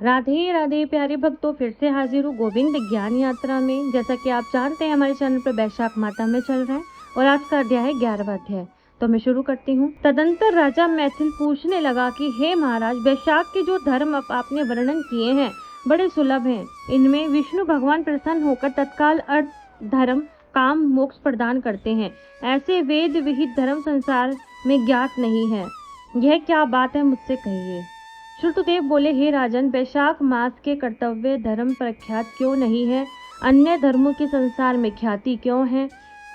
राधे राधे प्यारे भक्तों, फिर से हाजिर हूँ गोविंद ज्ञान यात्रा में। जैसा कि आप जानते हैं हमारे चैनल पर वैशाख माता में चल रहा है और आज का अध्याय है 11वां अध्याय। तो मैं शुरू करती हूँ। तदंतर राजा मैथिल पूछने लगा कि हे महाराज, वैशाख के जो धर्म आपने वर्णन किए हैं बड़े सुलभ हैं। इनमें विष्णु भगवान प्रसन्न होकर तत्काल अर्थ, धर्म, काम, मोक्ष प्रदान करते हैं। ऐसे वेद विहित धर्म संसार में ज्ञात नहीं है। यह क्या बात है, मुझसे कहिए। श्रुतदेव बोले, हे राजन, वैशाख मास के कर्तव्य धर्म प्रख्यात क्यों नहीं है? अन्य धर्मों की संसार में ख्याति क्यों है?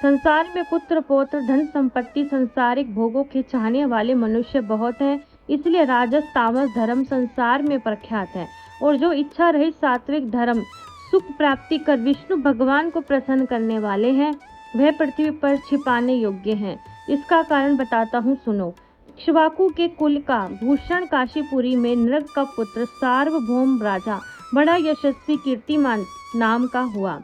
संसार में पुत्र पौत्र धन संपत्ति सांसारिक भोगों के चाहने वाले मनुष्य बहुत हैं, इसलिए राजस तामस धर्म संसार में प्रख्यात है। और जो इच्छा रहित सात्विक धर्म सुख प्राप्ति कर विष्णु भगवान को प्रसन्न करने वाले हैं, वह पृथ्वी पर छिपाने योग्य हैं। इसका कारण बताता हूँ, सुनो। इक्ष्वाकु के कुल का भूषण काशीपुरी में नृग का पुत्र सार्वभौम राजा बड़ा यशस्वी कीर्तिमान नाम का हुआ।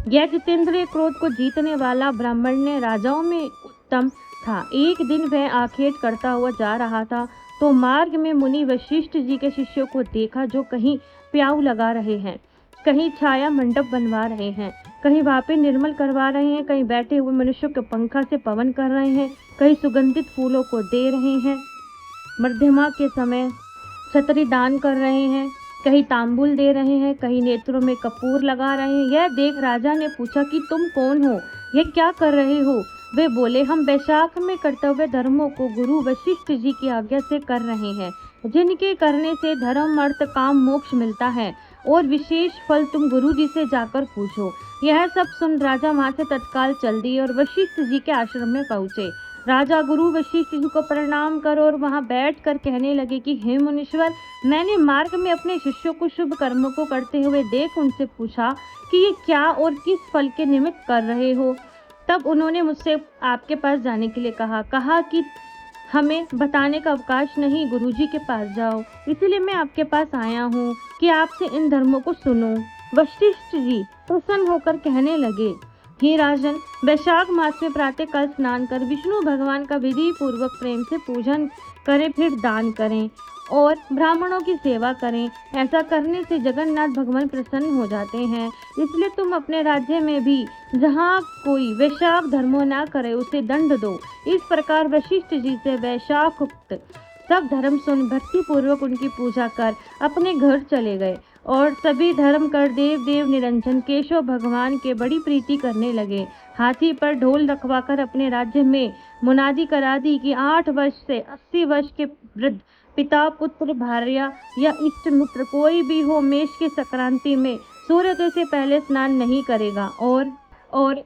यह जितेंद्रिय क्रोध को जीतने वाला ब्राह्मण्य राजाओं में उत्तम था। एक दिन वह आखेट करता हुआ जा रहा था तो मार्ग में मुनि वशिष्ठ जी के शिष्यों को देखा, जो कहीं प्याऊ लगा रहे हैं, कहीं छाया मंडप बनवा रहे हैं, कहीं वापे निर्मल करवा रहे हैं, कहीं बैठे हुए मनुष्यों के पंखा से पवन कर रहे हैं, कहीं सुगंधित फूलों को दे रहे हैं, मध्यमा के समय छतरी दान कर रहे हैं, कहीं तांबुल दे रहे हैं, कहीं नेत्रों में कपूर लगा रहे हैं। यह देख राजा ने पूछा कि तुम कौन हो, यह क्या कर रहे हो? वे बोले, हम वैशाख में कर्तव्य धर्मों को गुरु वशिष्ठ जी की आज्ञा से कर रहे हैं, जिनके करने से धर्म अर्थ काम मोक्ष मिलता है, और विशेष फल तुम गुरु जी से जाकर पूछो। यह सब सुन राजा वहां से तत्काल चल दिए और वशिष्ठ जी के आश्रम में पहुंचे। राजा गुरु वशिष्ठ जी को प्रणाम कर और वहां बैठकर कहने लगे कि हे मुनीश्वर, मैंने मार्ग में अपने शिष्यों को शुभ कर्मों को करते हुए देख उनसे पूछा कि ये क्या और किस फल के निमित्त कर रहे हो। तब उन्होंने मुझसे आपके पास जाने के लिए कहा कि हमें बताने का अवकाश नहीं, गुरुजी के पास जाओ। इसलिए मैं आपके पास आया हूँ कि आपसे इन धर्मों को सुनो। वशिष्ठ जी प्रसन्न होकर कहने लगे, हे राजन, वैशाख मास में प्रातः काल स्नान कर विष्णु भगवान का विधि पूर्वक प्रेम से पूजन करें, फिर दान करें और ब्राह्मणों की सेवा करें। ऐसा करने से जगन्नाथ भगवान प्रसन्न हो जाते हैं। इसलिए तुम अपने राज्य में भी जहाँ कोई वैशाख धर्मों न करे उसे दंड दो। इस प्रकार वशिष्ठ जी से वैशाखोक्त सब धर्म सुन भक्ति पूर्वक उनकी पूजा कर अपने घर चले गए और सभी धर्म कर देव निरंजन केशव भगवान के बड़ी प्रीति करने लगे। हाथी पर ढोल रखवाकर अपने राज्य में मुनादी करा दी कि 8 वर्ष से 80 वर्ष के वृद्ध पिता पुत्र भार्या या इष्ट मित्र कोई भी हो, मेष की संक्रांति में सूर्योदय से पहले स्नान नहीं करेगा और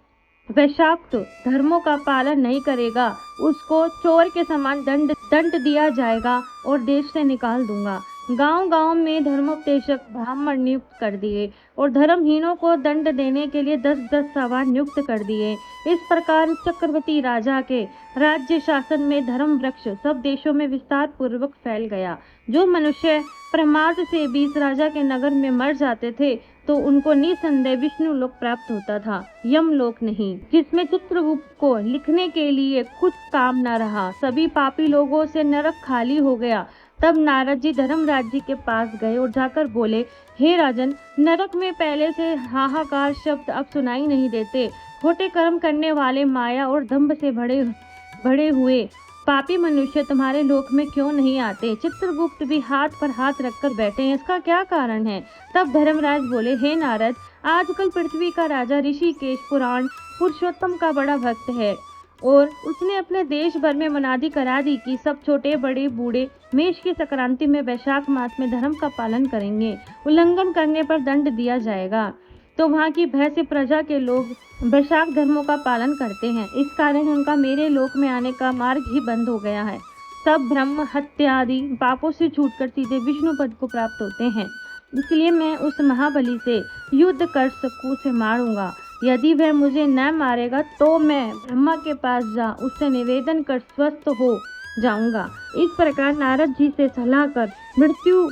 वैशाख धर्मों का पालन नहीं करेगा, उसको चोर के समान दंड दिया जाएगा और देश से निकाल दूंगा। गांव-गांव में धर्मोपदेशक ब्राह्मण नियुक्त कर दिए और धर्महीनों को दंड देने के लिए 10-10 सवार नियुक्त कर दिए। इस प्रकार चक्रवर्ती राजा के राज्य शासन में धर्म वृक्ष सब देशों में विस्तार पूर्वक फैल गया। जो मनुष्य प्रमाद से 20 राजा के नगर में मर जाते थे तो उनको निसंदेह विष्णु लोक प्राप्त होता था, यम लोक नहीं, जिसमें चित्रगुप्त को लिखने के लिए कुछ काम न रहा। सभी पापी लोगों से नरक खाली हो गया। तब नारद जी धर्मराज जी के पास गए और जाकर बोले, हे राजन, नरक में पहले से हाहाकार शब्द अब सुनाई नहीं देते। खोटे कर्म करने वाले, माया और दंभ से भरे हुए पापी मनुष्य तुम्हारे लोक में क्यों नहीं आते? चित्रगुप्त भी हाथ पर हाथ रखकर बैठे हैं, इसका क्या कारण है? तब धर्मराज बोले, हे नारद, आजकल पृथ्वी का राजा ऋषिकेश पुराण पुरुषोत्तम का बड़ा भक्त है और उसने अपने देश भर में मुनादी करा दी कि सब छोटे बड़े बूढ़े मेष की संक्रांति में वैशाख मास में धर्म का पालन करेंगे। उल्लंघन करने पर दंड दिया जाएगा। तो वहाँ की भय से प्रजा के लोग वैशाख धर्मों का पालन करते हैं। इस कारण उनका मेरे लोक में आने का मार्ग ही बंद हो गया है। सब ब्रह्म हत्या आदि पापों से छूटकर सीधे विष्णु पद को प्राप्त होते हैं। इसलिए मैं उस महाबली से युद्ध कर सकूं से मारूंगा। यदि वह मुझे न मारेगा तो मैं ब्रह्मा के पास जा उससे निवेदन कर स्वस्थ हो जाऊंगा। इस प्रकार नारद जी से सलाह कर मृत्यु,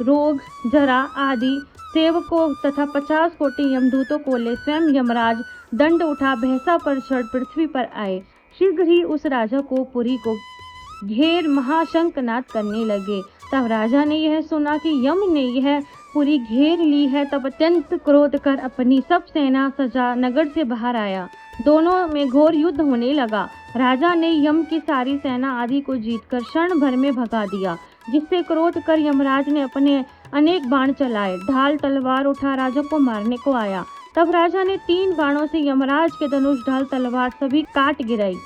रोग, जरा आदि सेवकों तथा 50 कोटि यमदूतों को ले स्वयं यमराज दंड उठा भैंसा पर चढ़ पृथ्वी पर आए। शीघ्र ही उस राजा को पुरी को घेर महाशंखनाद करने लगे। तब राजा ने यह सुना कि यम ने यह पुरी घेर ली है, तब अत्यंत क्रोध कर अपनी सब सेना सजा नगर से बाहर आया। दोनों में घोर युद्ध होने लगा। राजा ने यम की सारी सेना आदि को जीतकर क्षण भर में भगा दिया, जिससे क्रोध कर यमराज ने अपने अनेक बाण चलाए। ढाल तलवार उठा राजा को मारने को आया। तब राजा ने 3 बाणों से यमराज के धनुष, ढाल, तलवार सभी काट गिराई।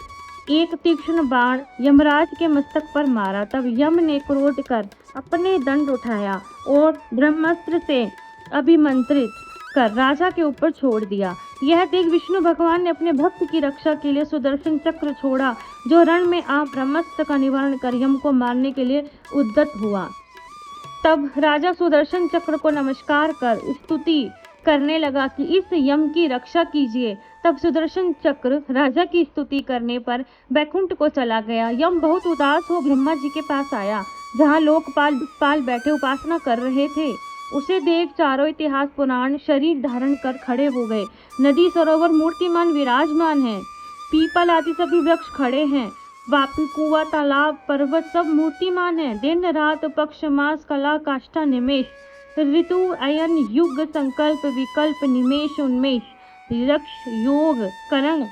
एक तीक्ष्ण बाण यमराज के मस्तक पर मारा। तब यम ने क्रोध कर अपने दंड उठाया और ब्रह्मास्त्र से अभिमंत्रित कर राजा के ऊपर छोड़ दिया। यह देख विष्णु भगवान ने अपने भक्त की रक्षा के लिए सुदर्शन चक्र छोड़ा, जो रण में आप ब्रह्मास्त्र का निवारण कर यम को मारने के लिए उद्यत हुआ। तब राजा सुदर्शन चक्र को नमस्कार कर स्तुति करने लगा कि इस यम की रक्षा कीजिए। तब सुदर्शन चक्र राजा की स्तुति करने पर बैकुंठ को चला गया। यम बहुत उदास हो ब्रह्मा जी के पास आया, जहाँ लोकपाल दिक्पाल बैठे उपासना कर रहे थे। उसे देख चारों इतिहास पुराण शरीर धारण कर खड़े हो गए। नदी सरोवर मूर्तिमान विराजमान है, पीपल आदि सभी वृक्ष खड़े हैं, वापी कुआं तालाब पर्वत सब मूर्तिमान है। दिन रात पक्ष मास कला काष्ठा निमेष, ऋतु अयन युग संकल्प विकल्प निमेष उन्मेष, लक्ष योग करण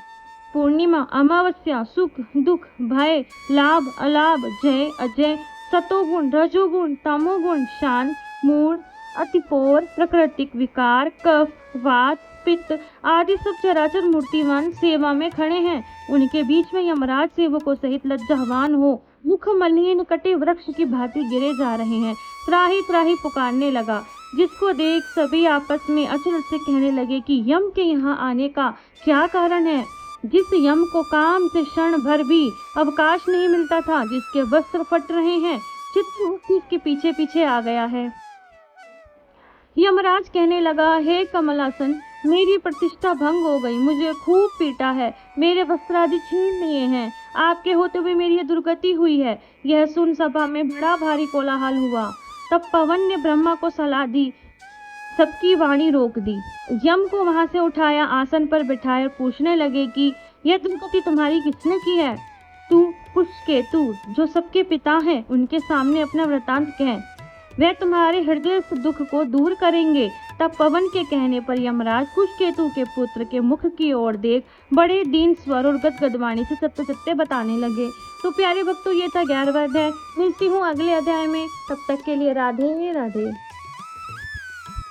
पूर्णिमा अमावस्या, सुख दुख भय लाभ अलाभ, जय अजय, सतोगुण रजोगुण तमोगुण, शान मूड अतिपोर, प्राकृतिक विकार, कफ वात पित्त आदि सब चराचर मूर्तिमान सेवा में खड़े हैं। उनके बीच में यमराज सेवकों सहित लज्जावान हो मुख मलिन कटे वृक्ष की भांति गिरे जा रहे हैं। त्राही त्राही पुकारने लगा, जिसको देख सभी आपस में अचल से कहने लगे कि यम के यहाँ आने का क्या कारण है। जिस यम को काम से क्षण भर भी अवकाश नहीं मिलता था, जिसके वस्त्र फट रहे हैं, चित्रगुप्त इसके पीछे पीछे आ गया है। यमराज कहने लगा, हे कमलासन, मेरी प्रतिष्ठा भंग हो गई, मुझे खूब पीटा है, मेरे वस्त्र आदि छीन लिए हैं, आपके होते हुए मेरी यह दुर्गति हुई है। यह सुन सभा में बड़ा भारी कोलाहल हुआ। तब पवन ने ब्रह्मा को सलाह दी, सबकी वाणी रोक दी। यम को वहां से उठाया, आसन पर बिठाया, पूछने लगे कि यह दुर्गति तुम्हारी किसने की है। तू पुष्केतु, जो सबके पिता हैं, उनके सामने अपना वृतांत कह, वह तुम्हारे हृदय से दुख को दूर करेंगे। तब पवन के कहने पर यमराज कुशकेतु के पुत्र के मुख की ओर देख बड़े दीन स्वर और गदगद वाणी से सत्य सत्य बताने लगे। तो प्यारे भक्तों, ये था 11वां अध्याय। मिलती हूँ अगले अध्याय में, तब तक के लिए राधे राधे।